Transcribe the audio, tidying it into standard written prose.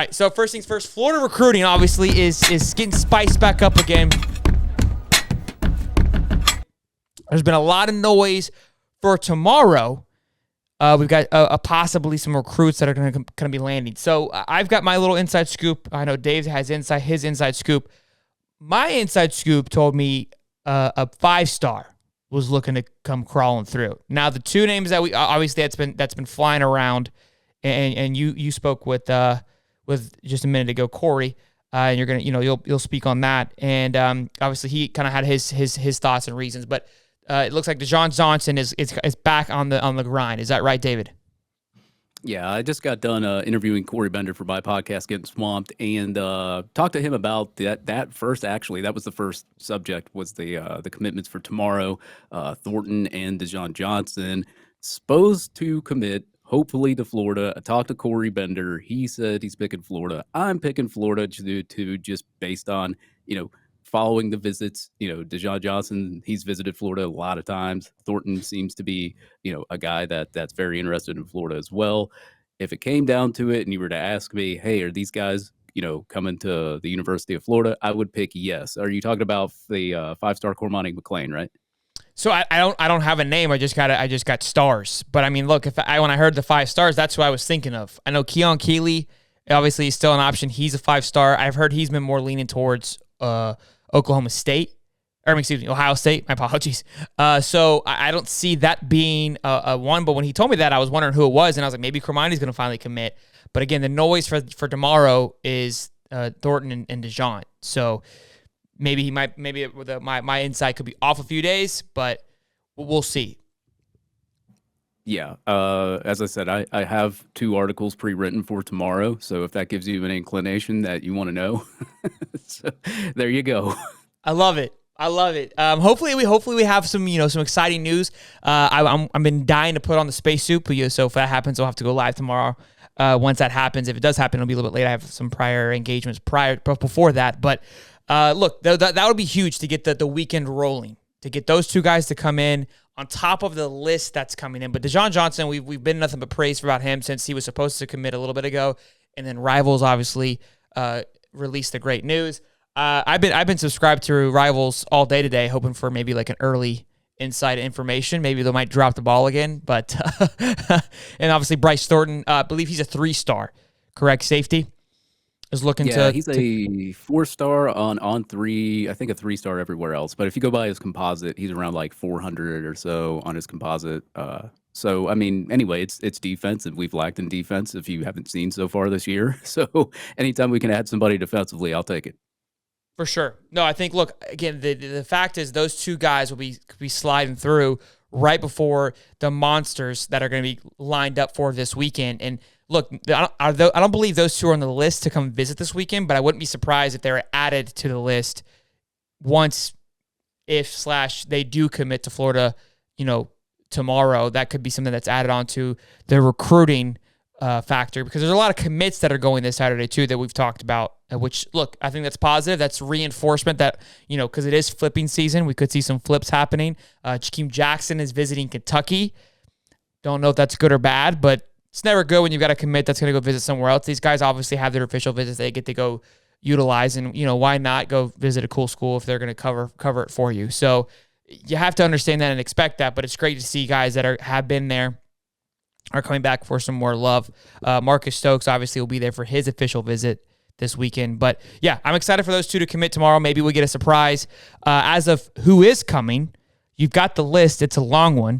right, so first things first, Florida recruiting obviously is getting spiced back up again. There's been a lot of noise for tomorrow. We've got possibly some recruits that are going to be landing. So I've got my little inside scoop. I know Dave has his inside scoop. My inside scoop told me a 5-star was looking to come crawling through. Now the two names that we obviously that's been flying around, and you spoke with just a minute ago, Corey, and you're gonna you'll speak on that, and obviously he kind of had his thoughts and reasons, but it looks like Deshaun Johnson is back on the grind. Is that right, David? Yeah, I just got done interviewing Corey Bender for my podcast, Getting Swamped, and talked to him about that first. Actually, that was the first subject, was the commitments for tomorrow. Thornton and Deshaun Johnson supposed to commit, hopefully, to Florida. I talked to Corey Bender. He said he's picking Florida. I'm picking Florida to just based on following the visits. Deshaun Johnson, he's visited Florida a lot of times. Thornton seems to be, a guy that's very interested in Florida as well. If it came down to it and you were to ask me, hey, are these guys, coming to the University of Florida? I would pick yes. Are you talking about the 5-star Cormani McClain, right? So I don't have a name. I just got stars. But I mean, look, when I heard the 5 stars, that's who I was thinking of. I know Keon Keeley, obviously, is still an option. He's a 5-star. I've heard he's been more leaning towards Ohio State. My apologies. So I don't see that being a one. But when he told me that, I was wondering who it was, and I was like, maybe Cormani's going to finally commit. But again, the noise for tomorrow is Thornton and Deshaun. So maybe my insight could be off a few days, but we'll see. Yeah. As I said, I have 2 articles pre-written for tomorrow. So if that gives you an inclination that you want to know, so there you go. I love it. Hopefully we have some exciting news. I've been dying to put on the spacesuit, so if that happens, I'll have to go live tomorrow. Once that happens, if it does happen, it'll be a little bit late. I have some prior engagements before that, but look, that would be huge to get the weekend rolling, to get those 2 guys to come in on top of the list that's coming in. But Deshaun Johnson, we've been nothing but praise about him since he was supposed to commit a little bit ago, and then Rivals obviously released the great news. I've been subscribed to Rivals all day today, hoping for maybe like an early inside information. Maybe they might drop the ball again, but and obviously Bryce Thornton, I believe he's a 3-star, correct, safety? Is looking he's a 4-star on 3, I think a 3-star everywhere else. But if you go by his composite, he's around like 400 or so on his composite. So I mean, anyway, it's defensive. We've lacked in defense, if you haven't seen so far this year. So anytime we can add somebody defensively, I'll take it. For sure. No, I think, look, again, the fact is those 2 guys will be sliding through right before the monsters that are going to be lined up for this weekend. And look, I don't believe those 2 are on the list to come visit this weekend, but I wouldn't be surprised if they were added to the list if they do commit to Florida, tomorrow. That could be something that's added on to the recruiting factor, because there's a lot of commits that are going this Saturday too that we've talked about, which, look, I think that's positive. That's reinforcement that, because it is flipping season, we could see some flips happening. Jakeem Jackson is visiting Kentucky. Don't know if that's good or bad, but it's never good when you've got a commit that's going to go visit somewhere else. These guys obviously have their official visits they get to go utilize, and why not go visit a cool school if they're going to cover it for you. So you have to understand that and expect that, but it's great to see guys that have been there are coming back for some more love. Marcus Stokes obviously will be there for his official visit this weekend. But yeah, I'm excited for those 2 to commit tomorrow. Maybe we get a surprise. As of who is coming, you've got the list. It's a long one.